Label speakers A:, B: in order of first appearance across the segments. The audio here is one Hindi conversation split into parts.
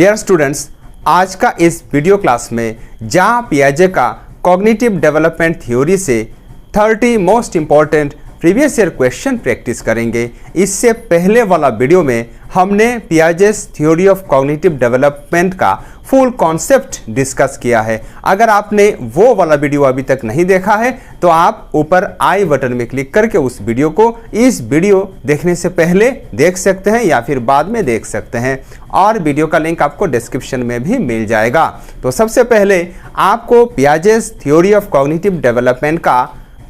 A: डियर स्टूडेंट्स, आज का इस वीडियो क्लास में जॉन पियाजे का कॉग्निटिव डेवलपमेंट थ्योरी से 30 most important previous year question practice करेंगे। इससे पहले वाला वीडियो में हमने Piaget's theory of cognitive development का फुल कॉन्सेप्ट डिस्कस किया है। अगर आपने वो वाला वीडियो अभी तक नहीं देखा है तो आप ऊपर आई बटन में क्लिक करके उस वीडियो को इस वीडियो देखने से पहले देख सकते हैं या फिर बाद में देख सकते हैं, और वीडियो का लिंक आपको डिस्क्रिप्शन में भी मिल जाएगा। तो सबसे पहले आपको Piaget's theory of cognitive development का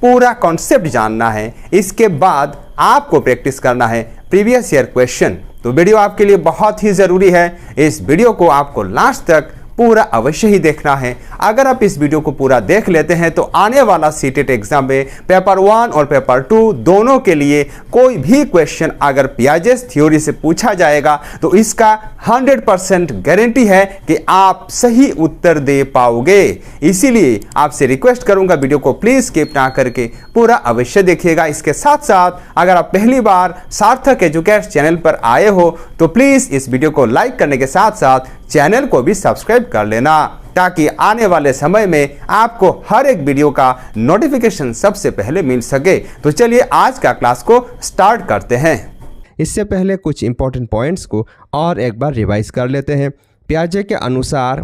A: पूरा कॉन्सेप्ट जानना है, इसके बाद आपको प्रैक्टिस करना है प्रीवियस ईयर क्वेश्चन। तो वीडियो आपके लिए बहुत ही ज़रूरी है, इस वीडियो को आपको लास्ट तक पूरा अवश्य ही देखना है। अगर आप इस वीडियो को पूरा देख लेते हैं तो आने वाला सीटेट एग्जाम में पेपर 1 और पेपर 2 दोनों के लिए कोई भी क्वेश्चन अगर पियाजेस थ्योरी से पूछा जाएगा तो इसका 100% गारंटी है कि आप सही उत्तर दे पाओगे। इसीलिए आपसे रिक्वेस्ट करूंगा वीडियो को प्लीज स्किप ना करके पूरा अवश्य देखिएगा। इसके साथ साथ अगर आप पहली बार सार्थक एजुकेट चैनल पर आए हो तो प्लीज इस वीडियो को लाइक करने के साथ साथ चैनल को भी सब्सक्राइब कर लेना, ताकि आने वाले समय में आपको हर एक वीडियो का नोटिफिकेशन सबसे पहले मिल सके। तो चलिए आज का क्लास को स्टार्ट करते हैं।
B: इससे पहले कुछ इंपॉर्टेंट पॉइंट्स को और एक बार रिवाइज कर लेते हैं। पियाजे के अनुसार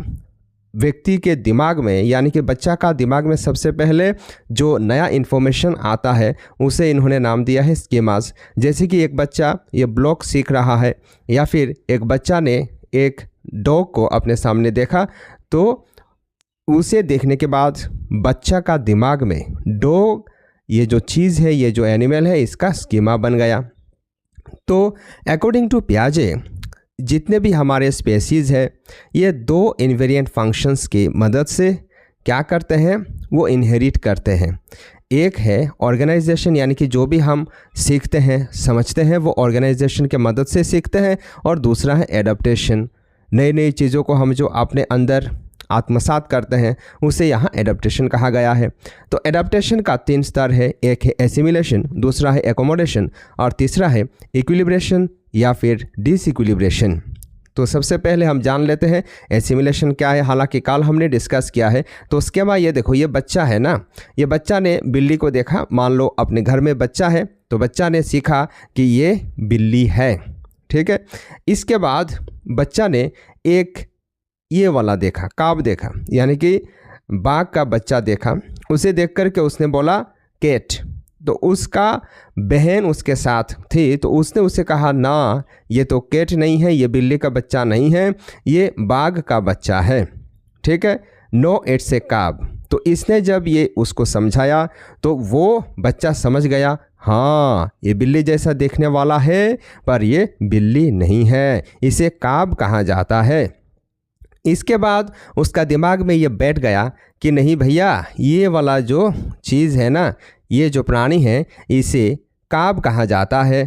B: व्यक्ति के दिमाग में यानी कि बच्चा का दिमाग में सबसे पहले जो नया इन्फॉर्मेशन आता है उसे इन्होंने नाम दिया है स्कीमास। जैसे कि एक बच्चा ये ब्लॉक सीख रहा है या फिर एक बच्चा ने एक डॉग को अपने सामने देखा तो उसे देखने के बाद बच्चा का दिमाग में डॉग ये जो चीज़ है, ये जो एनिमल है, इसका स्कीमा बन गया। तो अकॉर्डिंग टू पियाजे जितने भी हमारे स्पेसीज़ है ये 2 इनवेरिएंट फंक्शंस की मदद से क्या करते हैं, वो इनहेरिट करते हैं। एक है ऑर्गेनाइजेशन यानी कि जो भी हम सीखते हैं समझते हैं वो ऑर्गेनाइजेशन के मदद से सीखते हैं, और दूसरा है एडाप्टेशन। नई नई चीज़ों को हम जो अपने अंदर आत्मसात करते हैं उसे यहाँ एडाप्टेशन कहा गया है। तो एडाप्टेशन का 3 स्तर है, एक है एसिमिलेशन, दूसरा है एकोमोडेशन और तीसरा है इक्विलिब्रेशन या फिर डिसइक्विलिब्रेशन। तो सबसे पहले हम जान लेते हैं एसिमिलेशन क्या है। हालांकि कल हमने डिस्कस किया है। तो स्कीमा ये देखो, ये बच्चा है ना, ये बच्चा ने बिल्ली को देखा, मान लो अपने घर में बच्चा है तो बच्चा ने सीखा कि ये बिल्ली है, ठीक है। इसके बाद बच्चा ने एक ये वाला देखा, काब देखा यानी कि बाघ का बच्चा देखा, उसे देख कर के उसने बोला कैट। तो उसका बहन उसके साथ थी तो उसने उसे कहा ना ये तो कैट नहीं है, ये बिल्ली का बच्चा नहीं है, ये बाघ का बच्चा है, ठीक है। नो इट्स ए काब। तो इसने जब ये उसको समझाया तो वो बच्चा समझ गया, हाँ ये बिल्ली जैसा देखने वाला है पर ये बिल्ली नहीं है, इसे काब कहा जाता है। इसके बाद उसका दिमाग में ये बैठ गया कि नहीं भैया ये वाला जो चीज़ है ना, ये जो प्राणी है इसे काब कहा जाता है।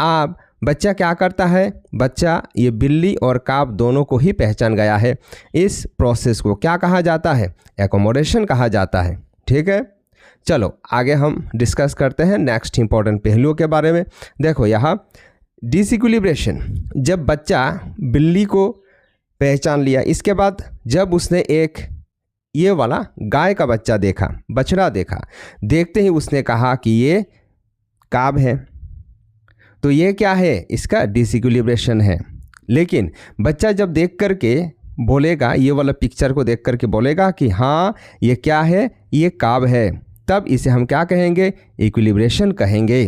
B: अब बच्चा क्या करता है, बच्चा ये बिल्ली और काब दोनों को ही पहचान गया है। इस प्रोसेस को क्या कहा जाता है, एकोमोडेशन कहा जाता है, ठीक है। चलो आगे हम डिस्कस करते हैं नेक्स्ट इंपॉर्टेंट पहलुओं के बारे में। देखो यहाँ डिसइक्विलिब्रेशन, जब बच्चा बिल्ली को पहचान लिया, इसके बाद जब उसने एक ये वाला गाय का बच्चा देखा, बछड़ा देखा, देखते ही उसने कहा कि ये काब है। तो ये क्या है, इसका डिसइक्विलिब्रेशन है। लेकिन बच्चा जब देख कर के बोलेगा, ये वाला पिक्चर को देख कर के बोलेगा कि हाँ ये क्या है, ये काब है, तब इसे हम क्या कहेंगे, इक्विलिब्रेशन कहेंगे,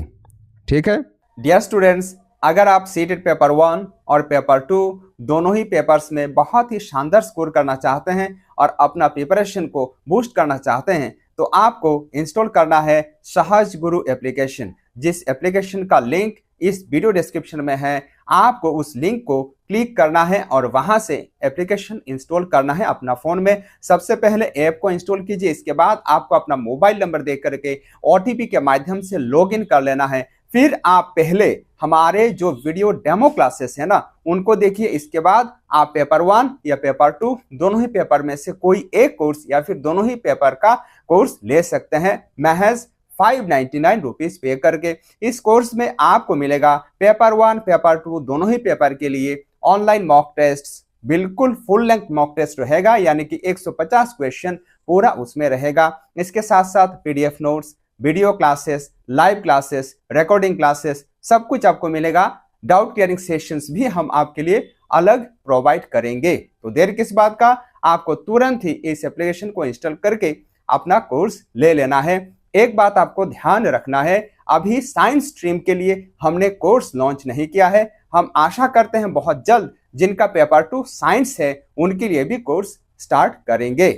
B: ठीक है।
A: डियर स्टूडेंट्स, अगर आप सीटेट पेपर 1 और पेपर 2 दोनों ही पेपर्स में बहुत ही शानदार स्कोर करना चाहते हैं और अपना प्रिपरेशन को बूस्ट करना चाहते हैं तो आपको इंस्टॉल करना है सहज गुरु एप्लीकेशन, जिस एप्लीकेशन का लिंक इस वीडियो डिस्क्रिप्शन में है। आपको उस लिंक को क्लिक करना है और वहां से एप्लीकेशन इंस्टॉल करना है अपना फ़ोन में। सबसे पहले ऐप को इंस्टॉल कीजिए, इसके बाद आपको अपना मोबाइल नंबर दे करके OTP के माध्यम से लॉगिन कर लेना है। फिर आप पहले हमारे जो वीडियो डेमो क्लासेस है ना उनको देखिए, इसके बाद आप पेपर 1 या पेपर 2 दोनों ही पेपर में से कोई एक कोर्स या फिर दोनों ही पेपर का कोर्स ले सकते हैं महज 599 रुपीज पे करके। इस कोर्स में आपको मिलेगा पेपर 1 पेपर 2 दोनों ही पेपर के लिए ऑनलाइन मॉक टेस्ट, बिल्कुल फुल लेंथ मॉक टेस्ट रहेगा, यानी कि 150 क्वेश्चन पूरा उसमें रहेगा। इसके साथ साथ PDF notes, video classes, live classes, recording classes, सब कुछ आपको मिलेगा। डाउट क्लियरिंग सेशंस भी हम आपके लिए अलग प्रोवाइड करेंगे। तो देर किस बात का, आपको तुरंत ही इस एप्लीकेशन को इंस्टॉल करके अपना कोर्स ले लेना है। एक बात आपको ध्यान रखना है, अभी साइंस स्ट्रीम के लिए हमने कोर्स लॉन्च नहीं किया है। हम आशा करते हैं बहुत जल्द जिनका पेपर 2 साइंस है उनके लिए भी कोर्स स्टार्ट करेंगे।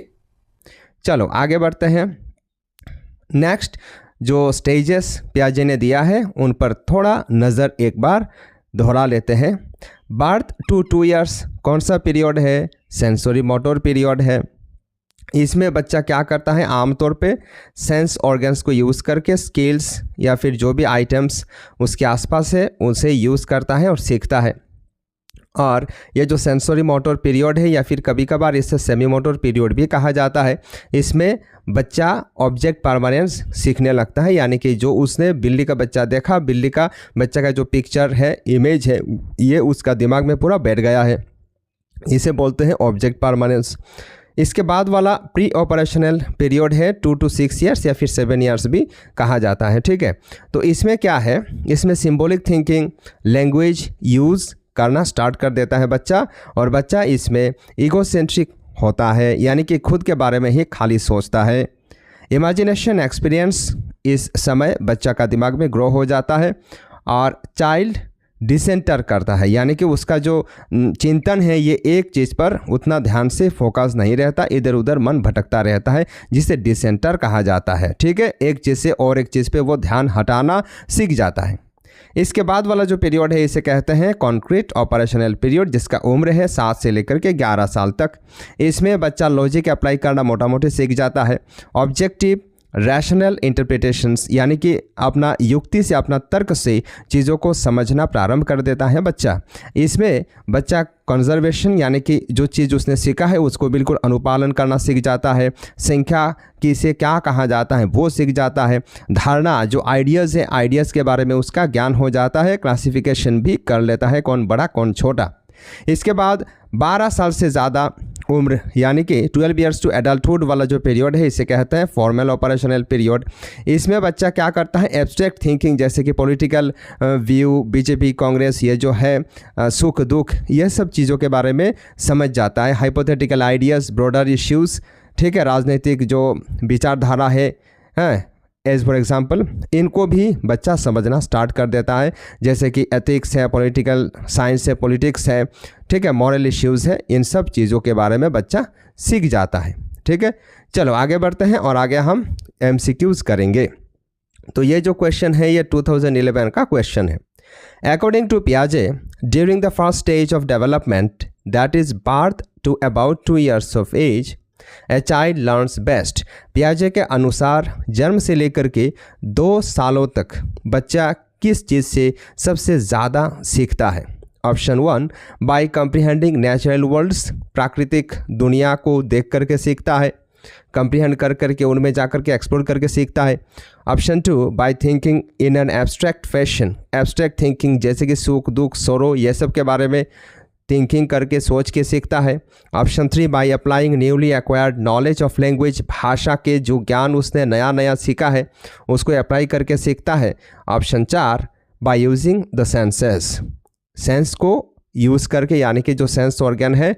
B: चलो आगे बढ़ते हैं। नेक्स्ट जो स्टेजेस पियाजे ने दिया है उन पर थोड़ा नज़र एक बार दोहरा लेते हैं। बर्थ टू 2 इयर्स कौन सा पीरियड है? सेंसरी मोटर पीरियड है। इसमें बच्चा क्या करता है? आमतौर पे सेंस ऑर्गन्स को यूज़ करके स्किल्स या फिर जो भी आइटम्स उसके आसपास है उसे यूज़ करता है और सीखता है। और ये जो सेंसरी मोटर पीरियड है या फिर कभी कभार इसे सेमी मोटर पीरियड भी कहा जाता है, इसमें बच्चा ऑब्जेक्ट परमानेंस सीखने लगता है, यानी कि जो उसने बिल्ली का बच्चा देखा, बिल्ली का बच्चा का जो पिक्चर है, इमेज है, ये उसका दिमाग में पूरा बैठ गया है, इसे बोलते हैं ऑब्जेक्ट परमानेंस। इसके बाद वाला प्री ऑपरेशनल पीरियड है 2 to 6 ईयर्स या फिर 7 ईयर्स भी कहा जाता है। ठीक है, तो इसमें क्या है, इसमें सिंबॉलिक थिंकिंग, लैंग्वेज यूज़ करना स्टार्ट कर देता है बच्चा, और बच्चा इसमें ईगोसेंट्रिक होता है, यानी कि खुद के बारे में ही खाली सोचता है। इमेजिनेशन एक्सपीरियंस इस समय बच्चा का दिमाग में ग्रो हो जाता है, और चाइल्ड डिसेंटर करता है, यानी कि उसका जो चिंतन है ये एक चीज़ पर उतना ध्यान से फोकस नहीं रहता, इधर उधर मन भटकता रहता है, जिसे डिसेंटर कहा जाता है। ठीक है, एक चीज़ से और एक चीज़ पे वो ध्यान हटाना सीख जाता है। इसके बाद वाला जो पीरियड है इसे कहते हैं कॉन्क्रीट ऑपरेशनल पीरियड, जिसका उम्र है 7 से लेकर के 11 साल तक। इसमें बच्चा लॉजिक अप्लाई करना मोटा मोटी सीख जाता है। ऑब्जेक्टिव रैशनल इंटरप्रिटेशंस, यानी कि अपना युक्ति से, अपना तर्क से चीज़ों को समझना प्रारंभ कर देता है बच्चा। इसमें बच्चा कंजर्वेशन, यानी कि जो चीज़ उसने सीखा है उसको बिल्कुल अनुपालन करना सीख जाता है। संख्या किसे क्या कहा जाता है वो सीख जाता है। धारणा, जो आइडियाज़ है, आइडियाज़ के बारे में उसका ज्ञान हो जाता है। क्लासिफिकेशन भी कर लेता है, कौन बड़ा कौन छोटा। इसके बाद 12 साल से ज़्यादा उम्र, यानी कि 12 ईयर्स टू एडल्टहुड वाला जो पीरियड है इसे कहते हैं फॉर्मल ऑपरेशनल पीरियड। इसमें बच्चा क्या करता है, एब्स्ट्रैक्ट थिंकिंग, जैसे कि पॉलिटिकल व्यू, बीजेपी, कांग्रेस, ये जो है सुख दुख, ये सब चीज़ों के बारे में समझ जाता है। हाइपोथेटिकल आइडियाज़, ब्रॉडर इश्यूज़, ठीक है, राजनीतिक जो विचारधारा है एज फॉर एग्जाम्पल, इनको भी बच्चा समझना स्टार्ट कर देता है, जैसे कि एथिक्स है, पॉलिटिकल साइंस है, पॉलिटिक्स है, ठीक है, मॉरल इश्यूज़ है, इन सब चीज़ों के बारे में बच्चा सीख जाता है। ठीक है, चलो आगे बढ़ते हैं और आगे हम MCQs करेंगे। तो ये जो क्वेश्चन है ये 2011 का क्वेश्चन है। अकॉर्डिंग टू पियाजे, during the first stage of development, that is birth to about 2 years of age, a child learns best. पियाजे के अनुसार जन्म से लेकर के 2 सालों तक बच्चा किस चीज़ से सबसे ज़्यादा सीखता है? ऑप्शन 1, बाय कंप्रीहेंडिंग नेचुरल वर्ल्ड्स, प्राकृतिक दुनिया को देख करके सीखता है, कंप्रीहेंड कर करके उनमें जा करके एक्सप्लोर करके सीखता है। Option 2, by thinking in an abstract fashion, abstract thinking जैसे कि सुख दुख सौरो ये सब के बारे में थिंकिंग करके सोच के सीखता है। Option 3, by applying newly acquired knowledge of language, भाषा के जो ज्ञान उसने नया नया सीखा है उसको अप्लाई करके सीखता है। Option 4, by using the senses, sense को यूज़ करके, यानी कि जो सेंस ऑर्गन है,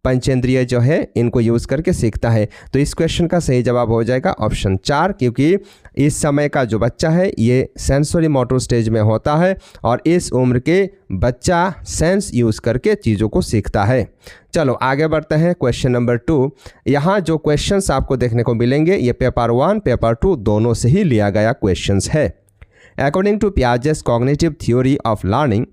B: पंचेंद्रिय जो है, इनको यूज़ करके सीखता है। तो इस क्वेश्चन का सही जवाब हो जाएगा ऑप्शन 4, क्योंकि इस समय का जो बच्चा है ये सेंसरी मोटर स्टेज में होता है और इस उम्र के बच्चा सेंस यूज़ करके चीज़ों को सीखता है। चलो आगे बढ़ते हैं। क्वेश्चन नंबर 2, यहाँ जो क्वेश्चंस आपको देखने को मिलेंगे ये पेपर 1 पेपर 2 दोनों से ही लिया गया क्वेश्चंस है। According to Piaget's cognitive theory of learning,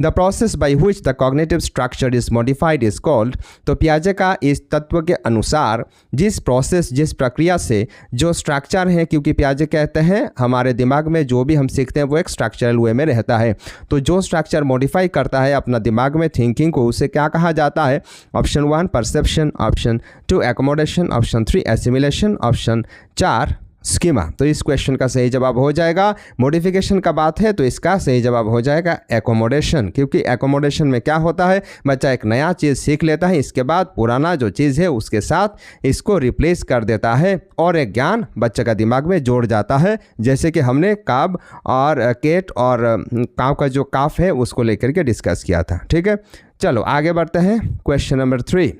B: the process by which the cognitive structure is modified is called। तो पियाजे का इस तत्व के अनुसार जिस प्रोसेस, जिस प्रक्रिया से जो स्ट्रक्चर है, क्योंकि पियाजे कहते हैं हमारे दिमाग में जो भी हम सीखते हैं वो एक स्ट्रक्चरल वे में रहता है, तो जो स्ट्रक्चर मॉडिफाई करता है अपना दिमाग में थिंकिंग को, उसे क्या कहा जाता है? Option 1 perception, option 2 accommodation, option 3 assimilation, option 4 schema. तो इस क्वेश्चन का सही जवाब हो जाएगा, मॉडिफिकेशन का बात है तो इसका सही जवाब हो जाएगा एकोमोडेशन, क्योंकि एकोमोडेशन में क्या होता है, बच्चा एक नया चीज़ सीख लेता है, इसके बाद पुराना जो चीज़ है उसके साथ इसको रिप्लेस कर देता है और एक ज्ञान बच्चे का दिमाग में जोड़ जाता है। जैसे कि हमने काब और केट और काव का जो काफ है उसको लेकर के डिस्कस किया था। ठीक है, चलो आगे बढ़ते हैं। Question number 3,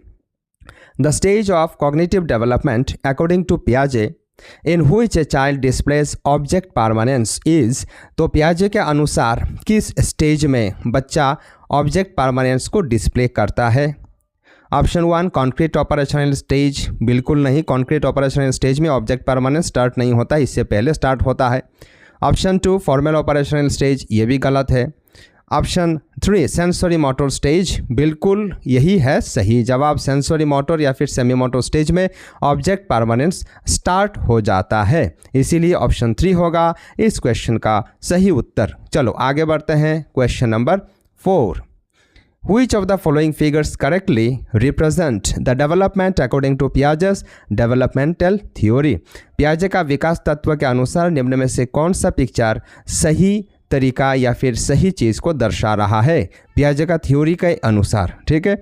B: the stage of cognitive development according to पियाजे in which a child displays object permanence is। तो पियाजे के अनुसार किस स्टेज में बच्चा ऑब्जेक्ट परमानेंस को डिस्प्ले करता है? ऑप्शन 1 कॉन्क्रीट ऑपरेशनल स्टेज, बिल्कुल नहीं, कॉन्क्रीट ऑपरेशनल स्टेज में ऑब्जेक्ट परमानेंस स्टार्ट नहीं होता, इससे पहले स्टार्ट होता है। ऑप्शन 2 फॉर्मल ऑपरेशनल स्टेज, ये भी गलत है। ऑप्शन 3 सेंसरी मोटर स्टेज, बिल्कुल यही है सही जवाब। सेंसरी मोटर या फिर सेमी मोटर स्टेज में ऑब्जेक्ट परमानेंस स्टार्ट हो जाता है, इसीलिए ऑप्शन 3 होगा इस क्वेश्चन का सही उत्तर। चलो आगे बढ़ते हैं। Question number 4, Which of the following figures correctly represent the development according to Piaget's developmental theory? पियाजे का विकास तत्व के अनुसार निम्न में से कौन सा पिक्चर सही तरीका या फिर सही चीज़ को दर्शा रहा है पियाजे का थ्योरी के अनुसार? ठीक है,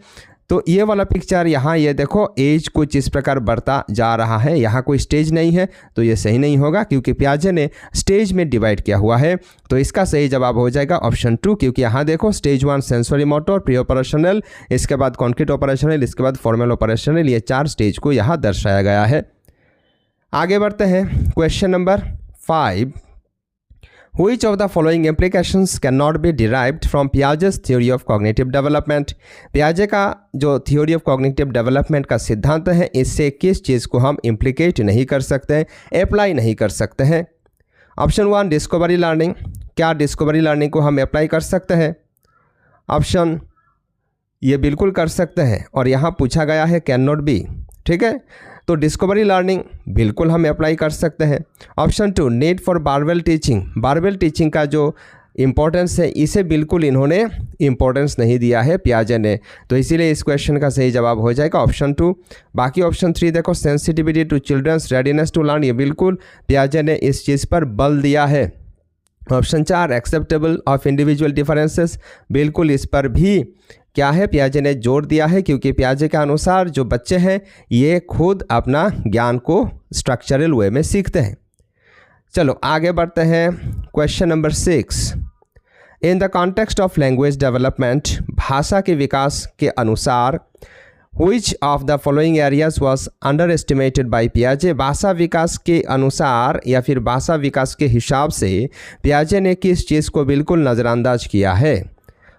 B: तो ये वाला पिक्चर यहाँ, ये देखो एज कुछ इस प्रकार बढ़ता जा रहा है, यहाँ कोई स्टेज नहीं है, तो ये सही नहीं होगा क्योंकि पियाजे ने स्टेज में डिवाइड किया हुआ है। तो इसका सही जवाब हो जाएगा ऑप्शन 2, क्योंकि यहाँ देखो stage 1 sensory motor, pre operational, इसके बाद कॉन्क्रीट ऑपरेशनल, इसके बाद फॉर्मल ऑपरेशनल, ये 4 स्टेज को यहाँ दर्शाया गया है। आगे बढ़ते हैं। Question number 5, Which of the following implications cannot be derived from Piaget's theory of cognitive development? पियाजे का जो theory of cognitive development का सिद्धांत है, इससे किस चीज़ को हम implicate नहीं कर सकते, अप्लाई नहीं कर सकते हैं? ऑप्शन 1 डिस्कवरी लर्निंग, क्या डिस्कवरी लर्निंग को हम अप्लाई कर सकते हैं? ऑप्शन ये बिल्कुल कर सकते हैं और यहाँ पूछा गया है कैन नॉट बी। ठीक है, तो डिस्कवरी लर्निंग बिल्कुल हम अप्लाई कर सकते हैं। Option 2 need for barbell teaching, barbell teaching का जो इम्पोर्टेंस है इसे बिल्कुल इन्होंने इम्पोर्टेंस नहीं दिया है पियाजे ने, तो इसीलिए इस क्वेश्चन का सही जवाब हो जाएगा ऑप्शन 2। बाकी ऑप्शन 3 देखो sensitivity to children's readiness to learn, ये बिल्कुल पियाजे ने इस चीज़ पर बल दिया है। Option 4 acceptable of individual differences, बिल्कुल इस पर भी क्या है पियाजे ने जोर दिया है, क्योंकि पियाजे के अनुसार जो बच्चे हैं ये खुद अपना ज्ञान को स्ट्रक्चरल वे में सीखते हैं। चलो आगे बढ़ते हैं। Question number 6, in the context of language development, भाषा के विकास के अनुसार Which of the following areas was underestimated by Piaget? भाषा विकास के अनुसार या फिर भाषा विकास के हिसाब से पियाजे ने किस चीज़ को बिल्कुल नज़रअंदाज किया है?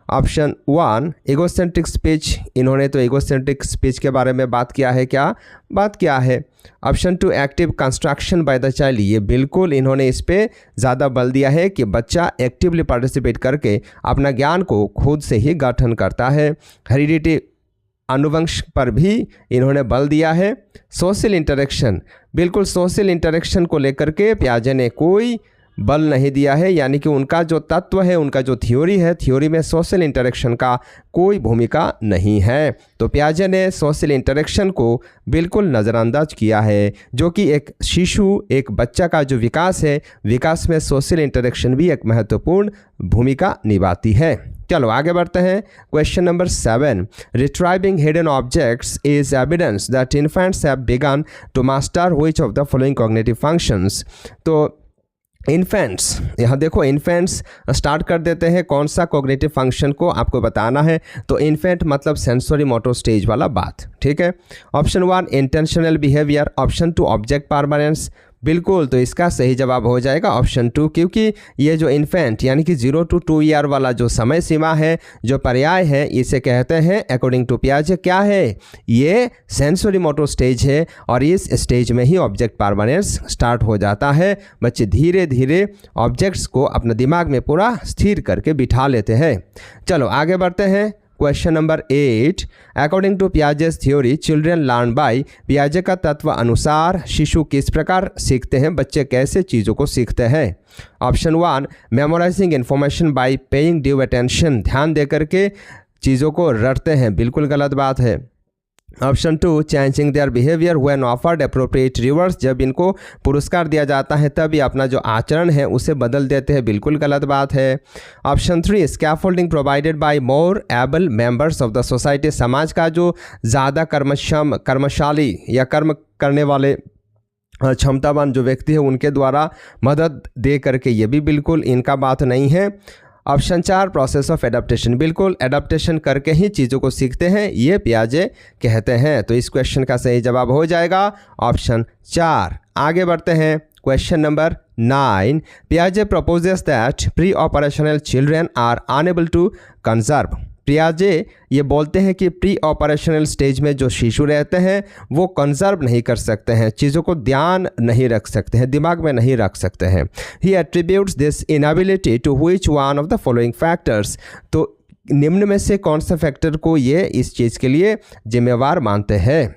B: ऑप्शन 1 एगोसेंट्रिक स्पीच, इन्होंने तो एगोसेंट्रिक स्पीच के बारे में बात किया है, क्या बात किया है? Option 2 active construction by the child, ये बिल्कुल इन्होंने इस पर ज़्यादा बल दिया है कि बच्चा एक्टिवली पार्टिसिपेट करके अपना ज्ञान को खुद से ही गठन करता है। हेरिडिटी अनुवंश पर भी इन्होंने बल दिया है। सोशल इंटरेक्शन, बिल्कुल सोशल इंटरेक्शन को लेकर के पियाजे ने कोई बल नहीं दिया है, यानी कि उनका जो तत्व है, उनका जो थ्योरी है, थ्योरी में सोशल इंटरेक्शन का कोई भूमिका नहीं है। तो पियाजे ने सोशल इंटरेक्शन को बिल्कुल नज़रअंदाज किया है, जो कि एक शिशु, एक बच्चा का जो विकास है, विकास में सोशल इंटरेक्शन भी एक महत्वपूर्ण भूमिका निभाती है। चलो आगे बढ़ते हैं। Question number 7, retrieving hidden objects is evidence that infants have begun to master which of the following cognitive functions. तो इन्फेंट्स, यहाँ देखो इन्फेंट्स स्टार्ट कर देते हैं, कौन सा कॉग्निटिव फंक्शन को आपको बताना है, तो इन्फेंट मतलब सेंसरी मोटर स्टेज वाला बात। ठीक है, option 1 intentional behaviour, option 2 object permanence, बिल्कुल तो इसका सही जवाब हो जाएगा ऑप्शन 2, क्योंकि ये जो इन्फेंट यानी कि 0 to 2 ईयर वाला जो समय सीमा है, जो पर्याय है, इसे कहते हैं अकॉर्डिंग टू पियाजे क्या है, ये सेंसरी मोटर स्टेज है और इस स्टेज में ही ऑब्जेक्ट परमानेंस स्टार्ट हो जाता है। बच्चे धीरे धीरे ऑब्जेक्ट्स को अपने दिमाग में पूरा स्थिर करके बिठा लेते हैं। चलो आगे बढ़ते हैं। Question number 8, according to Piaget's theory children learn by, पियाजे का तत्व अनुसार शिशु किस प्रकार सीखते हैं, बच्चे कैसे चीज़ों को सीखते हैं? Option 1 memorising information by paying due attention, ध्यान दे करके चीज़ों को रटते हैं, बिल्कुल गलत बात है। Option 2 changing their behaviour when offered appropriate reverse, जब इनको पुरस्कार दिया जाता है तब ये अपना जो आचरण है उसे बदल देते हैं, बिल्कुल गलत बात है। Option 3 scaffolding provided by more able members of the society, समाज का जो ज़्यादा कर्मशाली या कर्म करने वाले क्षमतावान जो व्यक्ति है उनके द्वारा मदद दे करके, ये भी बिल्कुल इनका बात नहीं है। ऑप्शन 4 प्रोसेस ऑफ एडाप्टेशन, बिल्कुल एडाप्टेशन करके ही चीज़ों को सीखते हैं, ये पियाजे कहते हैं। तो इस क्वेश्चन का सही जवाब हो जाएगा ऑप्शन 4। आगे बढ़ते हैं क्वेश्चन नंबर 9। पियाजे proposes that pre operational children are unable to conserve, पियाजे ये बोलते हैं कि प्री ऑपरेशनल स्टेज में जो शिशु रहते हैं वो कंजर्व नहीं कर सकते हैं, चीज़ों को ध्यान नहीं रख सकते हैं, दिमाग में नहीं रख सकते हैं। He attributes this inability to which one of the following factors, तो निम्न में से कौन सा फैक्टर को ये इस चीज़ के लिए जिम्मेवार मानते हैं।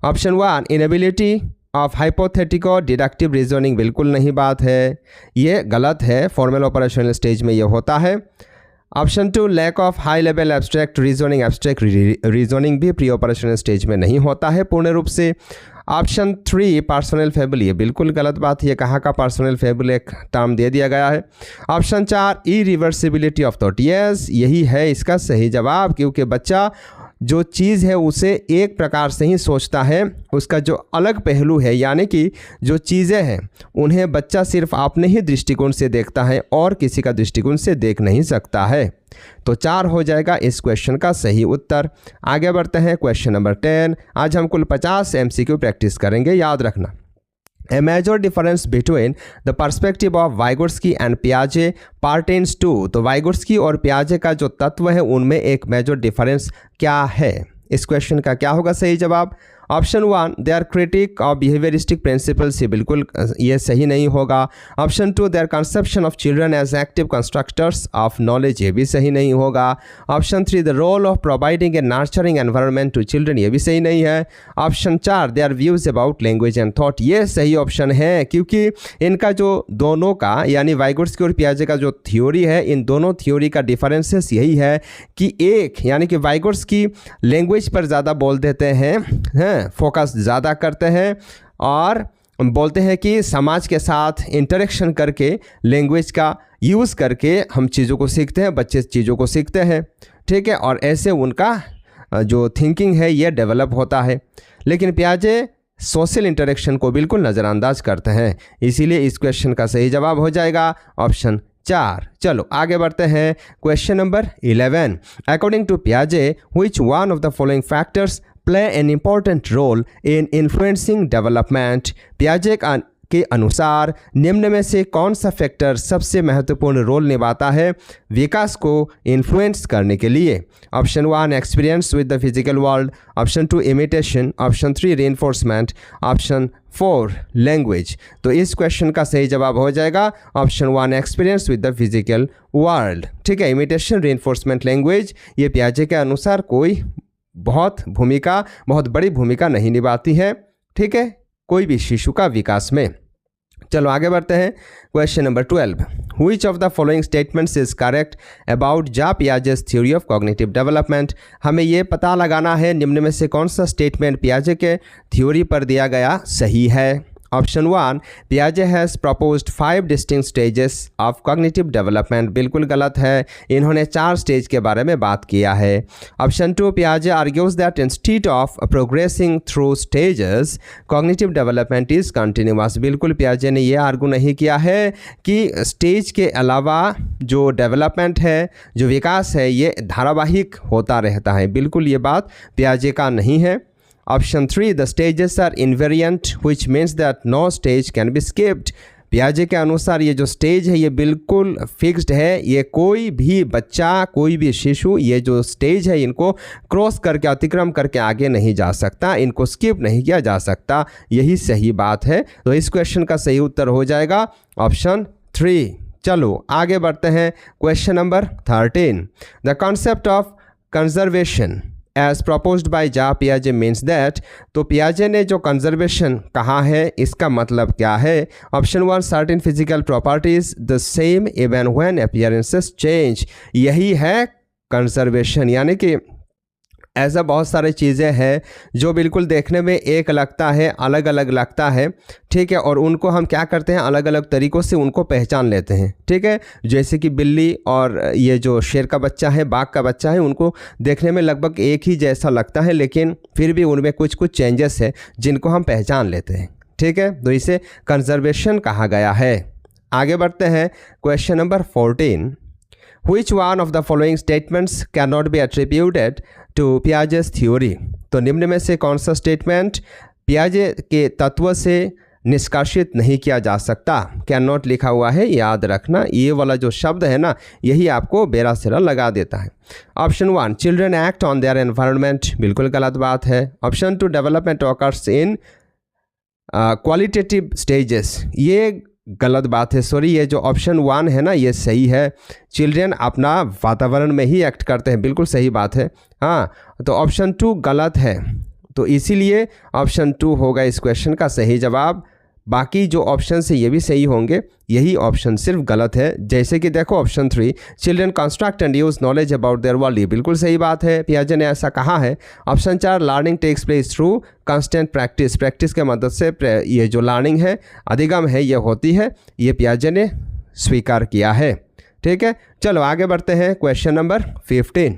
B: Option 1 inability of hypothetico deductive reasoning, बिल्कुल नहीं बात है, ये गलत है, फॉर्मल ऑपरेशनल स्टेज में ये होता है। Option 2 lack of high level abstract reasoning, abstract reasoning भी प्री ऑपरेशनल स्टेज में नहीं होता है पूर्ण रूप से। ऑप्शन 3 पर्सनल फेबल, ये बिल्कुल गलत बात है, कहाँ का पर्सनल फेबल एक टर्म दे दिया गया है। Option 4 irreversibility of thought, yes यही है इसका सही जवाब, क्योंकि बच्चा जो चीज़ है उसे एक प्रकार से ही सोचता है, उसका जो अलग पहलू है यानी कि जो चीज़ें हैं उन्हें बच्चा सिर्फ अपने ही दृष्टिकोण से देखता है और किसी का दृष्टिकोण से देख नहीं सकता है। तो 4 हो जाएगा इस क्वेश्चन का सही उत्तर। आगे बढ़ते हैं क्वेश्चन नंबर 10। आज हम कुल 50 MCQ प्रैक्टिस करेंगे, याद रखना। A major difference between the perspective of Vygotsky and Piaget pertains to, तो Vygotsky और Piaget का जो तत्व है उनमें एक मेजर डिफरेंस क्या है, इस क्वेश्चन का क्या होगा सही जवाब। Option 1 they are critic of behaviouristic principles, ये बिल्कुल ये सही नहीं होगा। Option 2 their conception of children as active constructors of knowledge, ये भी सही नहीं होगा। Option 3 the role of providing a nurturing environment to children, ये भी सही नहीं है। Option 4 their views about language and thought, ये सही ऑप्शन है, क्योंकि इनका जो दोनों का यानी वाइगोट्स्की और पियाजे का जो थ्योरी है, इन दोनों थ्योरी का डिफरेंसेस यही है कि एक यानी कि वाइगोट्स्की लैंग्वेज पर ज़्यादा बोल देते हैं, फोकस ज़्यादा करते हैं और बोलते हैं कि समाज के साथ इंटरेक्शन करके लैंग्वेज का यूज़ करके हम चीज़ों को सीखते हैं, बच्चे चीज़ों को सीखते हैं, ठीक है, और ऐसे उनका जो थिंकिंग है ये डेवलप होता है। लेकिन पियाजे सोशल इंटरेक्शन को बिल्कुल नज़रअंदाज करते हैं, इसीलिए इस क्वेश्चन का सही जवाब हो जाएगा ऑप्शन 4। चलो आगे बढ़ते हैं क्वेश्चन नंबर 11। अकॉर्डिंग टू पियाजे which one of the following factors play an important role in influencing development, पियाजे के अनुसार निम्न में से कौन सा फैक्टर सबसे महत्वपूर्ण रोल निभाता है विकास को इन्फ्लुएंस करने के लिए। Option 1 experience with the physical world, option 2 imitation, option 3 reinforcement, option 4 language. तो इस क्वेश्चन का सही जवाब हो जाएगा option 1 experience with the physical world, ठीक है। इमिटेशन, रीइंफोर्समेंट, लैंग्वेज ये पियाजे के अनुसार कोई बहुत बड़ी भूमिका नहीं निभाती है, ठीक है, कोई भी शिशु का विकास में। चलो आगे बढ़ते हैं question number 12। Which of the following statements is correct about Jean Piaget's theory of cognitive development, हमें ये पता लगाना है निम्न में से कौन सा स्टेटमेंट पियाजे के थ्योरी पर दिया गया सही है। ऑप्शन 1 पियाजे has proposed 5 distinct stages of cognitive development, बिल्कुल गलत है, इन्होंने 4 स्टेज के बारे में बात किया है। ऑप्शन 2 पियाजे argues that instead of progressing through stages cognitive development is continuous, बिल्कुल पियाजे ने ये आर्गू नहीं किया है कि स्टेज के अलावा जो डेवलपमेंट है, जो विकास है, ये धारावाहिक होता रहता है, बिल्कुल ये बात पियाजे का नहीं है। Option 3 the stages are invariant which means that no stage can be skipped, पियाजे के अनुसार ये जो स्टेज है ये बिल्कुल फिक्स्ड है, ये कोई भी बच्चा, कोई भी शिशु ये जो स्टेज है इनको क्रॉस करके, अतिक्रम करके आगे नहीं जा सकता, इनको स्किप नहीं किया जा सकता, यही सही बात है। तो इस क्वेश्चन का सही उत्तर हो जाएगा ऑप्शन 3। चलो आगे बढ़ते हैं question number 13। The concept of conservation as proposed by Jean पियाजे मीन्स दैट, तो पियाजे ने जो कंजर्वेशन कहा है इसका मतलब क्या है। Option 1 certain physical properties the same even when appearances change, यही है कंजर्वेशन, यानी कि ऐसा बहुत सारी चीज़ें हैं जो बिल्कुल देखने में एक लगता है, अलग अलग लगता है, ठीक है, और उनको हम क्या करते हैं, अलग अलग तरीक़ों से उनको पहचान लेते हैं, ठीक है। जैसे कि बिल्ली और ये जो शेर का बच्चा है, बाघ का बच्चा है, उनको देखने में लगभग एक ही जैसा लगता है, लेकिन फिर भी उनमें कुछ कुछ चेंजेस है जिनको हम पहचान लेते हैं, ठीक है। तो इसे कंजर्वेशन कहा गया है। आगे बढ़ते हैं, question number 14। Which one of the following statements cannot be attributed to Piaget's theory? तो निम्न में से कौन सा स्टेटमेंट पियाजे के तत्व से निष्कासित नहीं किया जा सकता? कैन नॉट लिखा हुआ है, याद रखना, ये वाला जो शब्द है ना, यही आपको बेरा सिरा लगा देता है। Option 1, children act on their environment, बिल्कुल गलत बात है। Option 2, development occurs in qualitative stages, ये गलत बात है, सॉरी, ये जो ऑप्शन 1 है ना, ये सही है। चिल्ड्रन अपना वातावरण में ही एक्ट करते हैं, बिल्कुल सही बात है। हाँ, तो ऑप्शन 2 गलत है, तो इसीलिए ऑप्शन 2 होगा इस क्वेश्चन का सही जवाब। बाकी जो ऑप्शन है ये भी सही होंगे, यही ऑप्शन सिर्फ गलत है। जैसे कि देखो option 3, children construct and use knowledge about their world, ये बिल्कुल सही बात है, पियाजे ने ऐसा कहा है। Option 4, learning takes place through constant practice, practice के मदद से ये जो लर्निंग है, अधिगम है, ये होती है, ये पियाजे ने स्वीकार किया है, ठीक है। चलो आगे बढ़ते हैं, question number 15।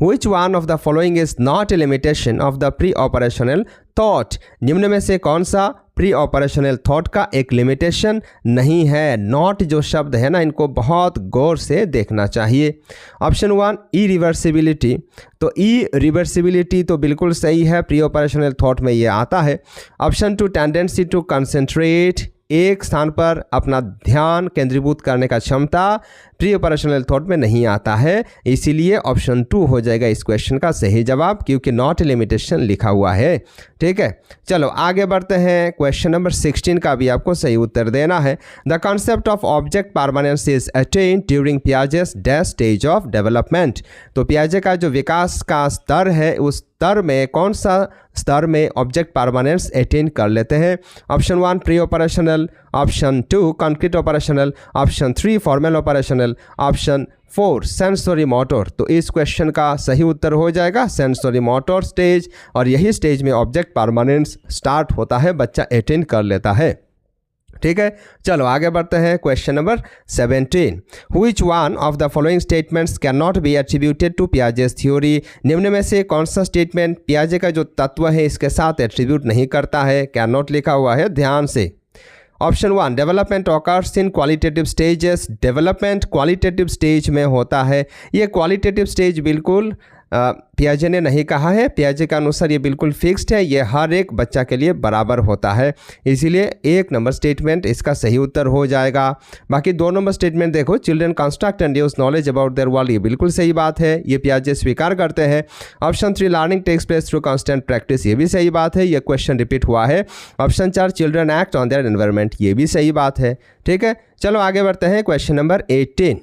B: Which one of the following is not a limitation of the pre-operational thought? निम्न में से कौन सा प्री ऑपरेशनल थॉट का एक लिमिटेशन नहीं है? नॉट जो शब्द है ना, इनको बहुत गौर से देखना चाहिए। ऑप्शन 1, ई रिवर्सिबिलिटी, तो ई रिवर्सिबिलिटी तो बिल्कुल सही है, प्री ऑपरेशनल थॉट में ये आता है। ऑप्शन 2, टेंडेंसी टू कंसंट्रेट, एक स्थान पर अपना ध्यान केंद्रीभूत करने का क्षमता, प्री ऑपरेशनल थॉट में नहीं आता है, इसीलिए ऑप्शन 2 हो जाएगा इस क्वेश्चन का सही जवाब, क्योंकि नॉट लिमिटेशन लिखा हुआ है, ठीक है। चलो आगे बढ़ते हैं, क्वेश्चन नंबर 16 का भी आपको सही उत्तर देना है। The concept of object permanence is attend during Piaget's dash stage of development, तो पियाजे का जो विकास का स्तर है, उस स्तर में कौन सा स्तर में ऑब्जेक्ट परमानेंस अटेन कर लेते हैं? Option 1, pre operational, option 2, concrete operational, option 3, formal operational, option 4, sensory motor. तो इस क्वेश्चन का सही उत्तर हो जाएगा सेंसरी मोटर स्टेज, और यही स्टेज में ऑब्जेक्ट परमानेंस स्टार्ट होता है, बच्चा अटेन कर लेता है, ठीक है। चलो आगे बढ़ते हैं, question number 17। Which one of the following statements cannot be attributed to Piaget's theory? निम्न में से कौन सा स्टेटमेंट पियाजे का जो तत्व है इसके साथ एट्रीब्यूट नहीं करता है? कैन नॉट लिखा हुआ है, ध्यान से। Option 1, development occurs in qualitative stages, development qualitative stage में होता है। ये क्वालिटेटिव स्टेज बिल्कुल पियाजे ने नहीं कहा है, पियाजे के अनुसार ये बिल्कुल फिक्स्ड है, ये हर एक बच्चा के लिए बराबर होता है, इसीलिए 1 नंबर स्टेटमेंट इसका सही उत्तर हो जाएगा। बाकी 2 नंबर स्टेटमेंट देखो, children construct and use knowledge about their world, ये बिल्कुल सही बात है, ये पियाजे स्वीकार करते हैं। Option 3, learning takes place through constant practice, ये भी सही बात है, ये क्वेश्चन रिपीट हुआ है। Option 4, children act on their environment, ये भी सही बात है, ठीक है। चलो आगे बढ़ते हैं, question number 18।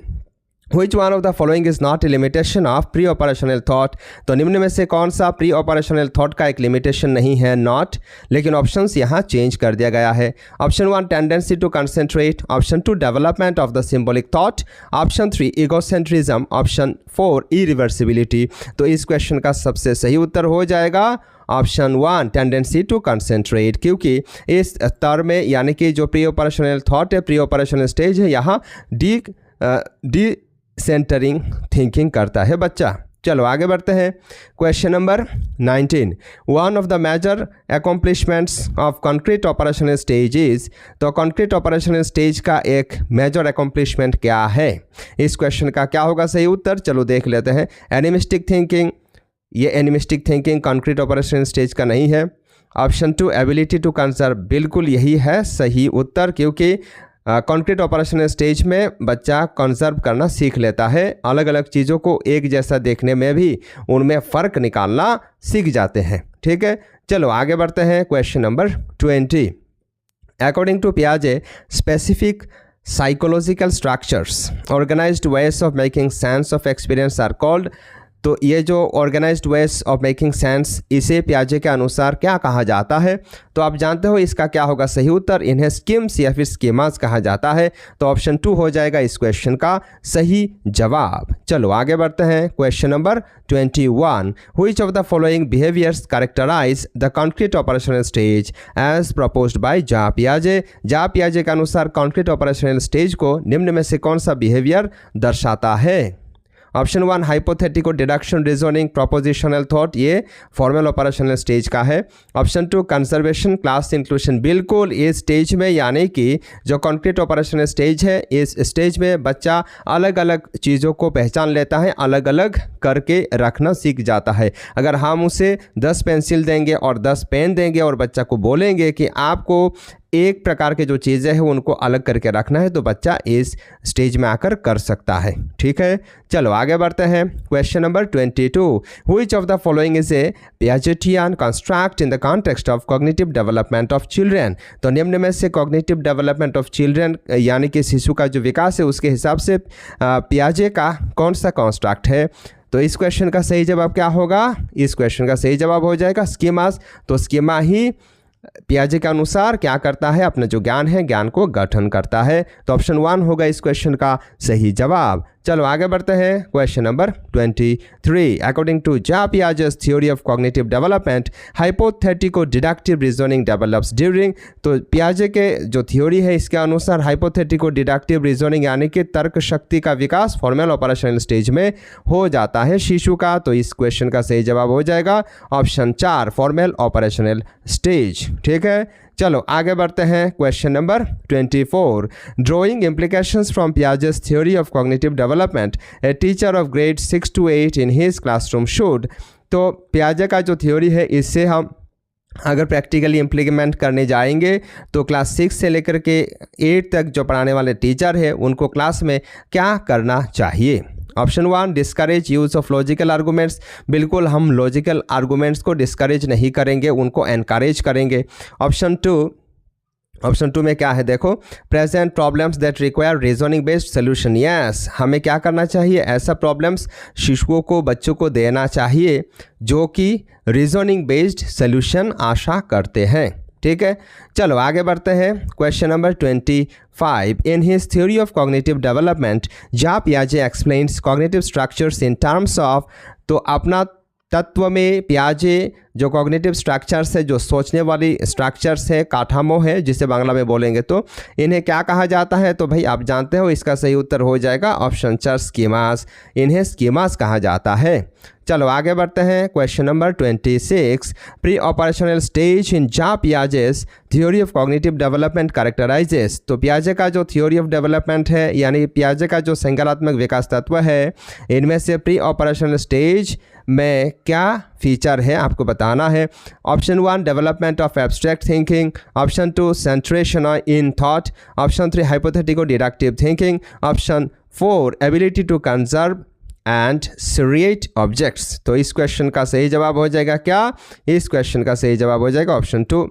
B: Which one of the following is not a limitation of pre-operational thought? तो निम्न में से कौन सा प्री ऑपरेशनल थॉट का एक लिमिटेशन नहीं है? नॉट, लेकिन ऑप्शंस यहाँ चेंज कर दिया गया है। Option 1, tendency to concentrate, option 2, development of the symbolic thought, option 3, egocentrism, option 4, irreversibility. तो इस क्वेश्चन का सबसे सही उत्तर हो जाएगा ऑप्शन 1, टेंडेंसी टू कंसंट्रेट, क्योंकि इस स्तर में यानी कि जो प्री ऑपरेशनल थॉट है, प्री ऑपरेशनल स्टेज है, यहाँ डी सेंटरिंग थिंकिंग करता है बच्चा। चलो आगे बढ़ते हैं, question number 19। One of the major accomplishments of concrete operational stage is, तो कॉन्क्रीट ऑपरेशनल स्टेज का एक मेजर अकॉम्प्लिशमेंट क्या है? इस क्वेश्चन का क्या होगा सही उत्तर? चलो देख लेते हैं। एनिमिस्टिक थिंकिंग, ये animistic thinking concrete operational stage का नहीं है। ऑप्शन 2, एबिलिटी टू कंजर्व, बिल्कुल यही है सही उत्तर, क्योंकि कॉन्क्रीट ऑपरेशनल स्टेज में बच्चा कंजर्व करना सीख लेता है, अलग अलग चीज़ों को एक जैसा देखने में भी उनमें फ़र्क निकालना सीख जाते हैं, ठीक है। चलो आगे बढ़ते हैं, क्वेश्चन नंबर 20। अकॉर्डिंग टू पियाजे, specific psychological structures, organized ways of making sense of experience are called तो ये जो organised ways of making sense, इसे पियाजे के अनुसार क्या कहा जाता है? तो आप जानते हो इसका क्या होगा सही उत्तर? इन्हें स्कीम्स या फिर स्कीमास कहा जाता है। तो ऑप्शन 2 हो जाएगा इस क्वेश्चन का सही जवाब। चलो आगे बढ़ते हैं। Question number 21, which of the following behaviours characterise the concrete operational stage as proposed by Jean पियाजे? जा पियाजे के अनुसार कॉन्क्रीट ऑपरेशनल स्टेज को निम्न में से कौन सा बिहेवियर दर्शाता है? Option 1 hypothetico deduction reasoning propositional thought, ये फॉर्मल ऑपरेशनल स्टेज का है। ऑप्शन 2 कंजर्वेशन क्लास इंक्लूशन, बिल्कुल इस स्टेज में यानी कि जो कॉन्क्रीट ऑपरेशनल स्टेज है, इस स्टेज में बच्चा अलग अलग चीज़ों को पहचान लेता है, अलग अलग करके रखना सीख जाता है। अगर हम उसे 10 पेंसिल देंगे और 10 पेन देंगे और बच्चा को बोलेंगे कि आपको एक प्रकार के जो चीज़ें हैं उनको अलग करके रखना है, तो बच्चा इस स्टेज में आकर कर सकता है। ठीक है, चलो आगे बढ़ते हैं। Question number 22, which of the following is a Piagetian construct in the context of cognitive development of children? तो निम्न में से कॉग्निटिव डेवलपमेंट ऑफ चिल्ड्रन यानी कि शिशु का जो विकास है उसके हिसाब से पियाजे का कौन सा कॉन्स्ट्रक्ट है? तो इस क्वेश्चन का सही जवाब क्या होगा? इस क्वेश्चन का सही जवाब हो जाएगा स्कीमास। तो स्कीमा ही पियाजे के अनुसार क्या करता है? अपना जो ज्ञान है, ज्ञान को गठन करता है। तो ऑप्शन 1 होगा इस क्वेश्चन का सही जवाब। चलो आगे बढ़ते हैं। Question number 23, according to Jean Piaget's theory of cognitive development hypothetico deductive reasoning develops during? तो पियाजे के जो थ्योरी है इसके अनुसार हाइपोथेटिको डिडक्टिव रीजनिंग यानी कि तर्क शक्ति का विकास फॉर्मल ऑपरेशनल स्टेज में हो जाता है शिशु का। तो इस क्वेश्चन का सही जवाब हो जाएगा ऑप्शन 4 फॉर्मल ऑपरेशनल स्टेज। ठीक है, चलो आगे बढ़ते हैं। Question number 24, drawing implications from Piaget's theory of cognitive development a teacher of grade 6 to 8 in his classroom should? तो पियाजे का जो थ्योरी है इससे हम अगर प्रैक्टिकली इम्प्लीमेंट करने जाएंगे तो क्लास 6 से लेकर के 8 तक जो पढ़ाने वाले टीचर है उनको क्लास में क्या करना चाहिए? Option 1 discourage use of logical arguments, बिल्कुल हम लॉजिकल आर्गूमेंट्स को डिस्करेज नहीं करेंगे, उनको एनकरेज करेंगे। ऑप्शन 2 में क्या है देखो, present problems that require reasoning based solution. Yes, हमें क्या करना चाहिए? ऐसा प्रॉब्लम्स शिशुओं को, बच्चों को देना चाहिए जो कि रीजनिंग बेस्ड सोल्यूशन आशा करते हैं। ठीक है, चलो आगे बढ़ते हैं। Question number 25, in his theory of cognitive development Jean पियाजे explains cognitive structures in terms of? तो अपना तत्व में पियाजे जो कॉग्निटिव स्ट्रक्चर्स है, जो सोचने वाली स्ट्रक्चर्स है, काठामो है जिसे बांग्ला में बोलेंगे तो इन्हें क्या कहा जाता है? तो भाई आप जानते हो इसका सही उत्तर हो जाएगा ऑप्शन 4 स्कीमास। इन्हें स्कीमास कहा जाता है। चलो आगे बढ़ते हैं। Question number 26, pre operational stage in Jean Piaget's theory of cognitive development characterises? तो पियाजे का जो थ्योरी ऑफ डेवलपमेंट है यानी पियाजे का जो संज्ञानात्मक विकास तत्व है, इनमें से प्री ऑपरेशनल स्टेज में क्या फीचर है आपको बताना है। Option 1 development of abstract thinking, option 2 centration in thought, option 3 hypothetico deductive thinking, option 4 ability to conserve and seriate objects. तो इस क्वेश्चन का सही जवाब हो जाएगा क्या? इस क्वेश्चन का सही जवाब हो जाएगा ऑप्शन 2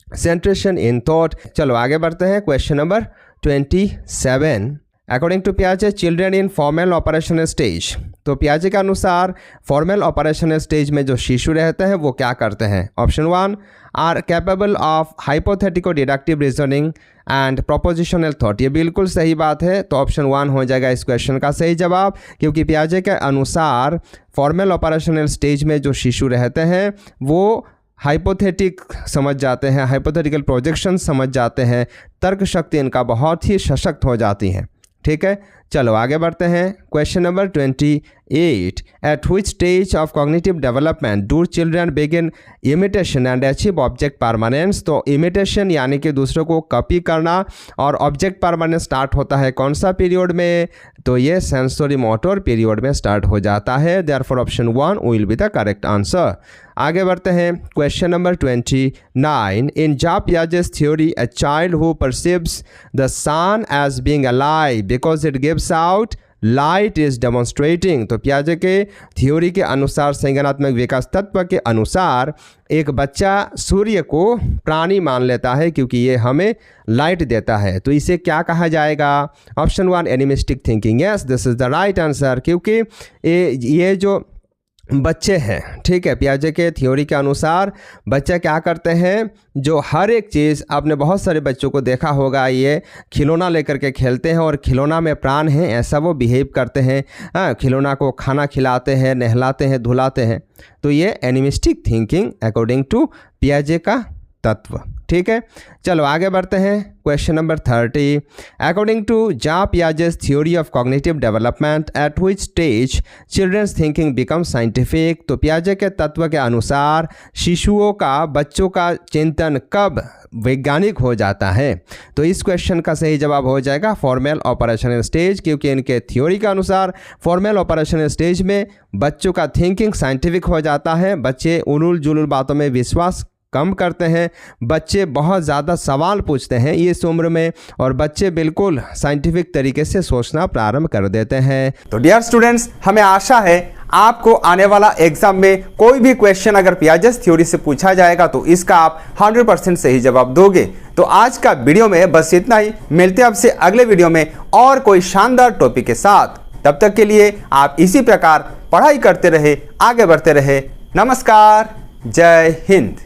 B: सेंट्रेशन इन थॉट। चलो आगे बढ़ते हैं। क्वेश्चन नंबर 27, अकॉर्डिंग टू पियाजे children in formal operational stage? तो पियाजे के अनुसार फॉर्मल ऑपरेशनल स्टेज में जो शिशु रहते हैं वो क्या करते हैं? Option 1 are capable of hypothetico deductive reasoning and propositional thought. ये बिल्कुल सही बात है, तो ऑप्शन 1 हो जाएगा इस क्वेश्चन का सही जवाब, क्योंकि पियाजे के अनुसार फॉर्मल ऑपरेशनल स्टेज में जो शिशु रहते हैं वो हाइपोथेटिक समझ जाते हैं, हाइपोथेटिकल प्रोजेक्शन समझ जाते हैं, तर्क शक्ति इनका बहुत ही सशक्त हो जाती है। ठीक है, चलो आगे बढ़ते हैं। Question number 28, eight which stage of cognitive development do children begin imitation and achieve object permanence? तो इमिटेशन यानी कि दूसरों को कॉपी करना और ऑब्जेक्ट परमानेंस स्टार्ट होता है कौन सा पीरियड में? तो ये सेंसरी मोटर पीरियड में स्टार्ट हो जाता है। Therefore option 1 will be the correct answer. आगे बढ़ते हैं। Question number 29, in Jean Piaget's theory a child who perceives the sun as being alive because it gives out light is demonstrating. तो पियाजे के थ्योरी के अनुसार, संज्ञानात्मक विकास तत्व के अनुसार, एक बच्चा सूर्य को प्राणी मान लेता है क्योंकि ये हमें लाइट देता है। तो इसे क्या कहा जाएगा? Option 1 animistic thinking. Yes, this is the right answer, क्योंकि ये जो बच्चे हैं, ठीक है। पियाजे के थ्योरी के अनुसार बच्चे क्या करते हैं, जो हर एक चीज़ आपने बहुत सारे बच्चों को देखा होगा, ये खिलौना लेकर के खेलते हैं और खिलौना में प्राण है ऐसा वो बिहेव करते हैं। हाँ, खिलौना को खाना खिलाते हैं, नहलाते हैं, धुलाते हैं। तो ये एनिमिस्टिक थिंकिंग अकॉर्डिंग टू पियाजे का तत्व, ठीक है। चलो आगे बढ़ते हैं। Question number 30, according to John Piaget's theory of cognitive development at which stage children's thinking become scientific. तो पियाजे के तत्व के अनुसार शिशुओं का, बच्चों का चिंतन कब वैज्ञानिक हो जाता है। तो इस क्वेश्चन का सही जवाब हो जाएगा फॉर्मल ऑपरेशनल स्टेज, क्योंकि इनके थ्योरी के अनुसार फॉर्मल ऑपरेशनल स्टेज में बच्चों का थिंकिंग साइंटिफिक हो जाता है। बच्चे उलूल जुलूल बातों में विश्वास कम करते हैं, बच्चे बहुत ज़्यादा सवाल पूछते हैं इस उम्र में, और बच्चे बिल्कुल साइंटिफिक तरीके से सोचना प्रारंभ कर देते हैं।
A: तो डियर स्टूडेंट्स, हमें आशा है आपको आने वाला एग्जाम में कोई भी क्वेश्चन अगर पियाजेस थ्योरी से पूछा जाएगा तो इसका आप 100% सही जवाब दोगे। तो आज का वीडियो में बस इतना ही। मिलते हैं आपसे अगले वीडियो में और कोई शानदार टॉपिक के साथ। तब तक के लिए आप इसी प्रकार पढ़ाई करते रहे, आगे बढ़ते रहे। नमस्कार, जय हिंद।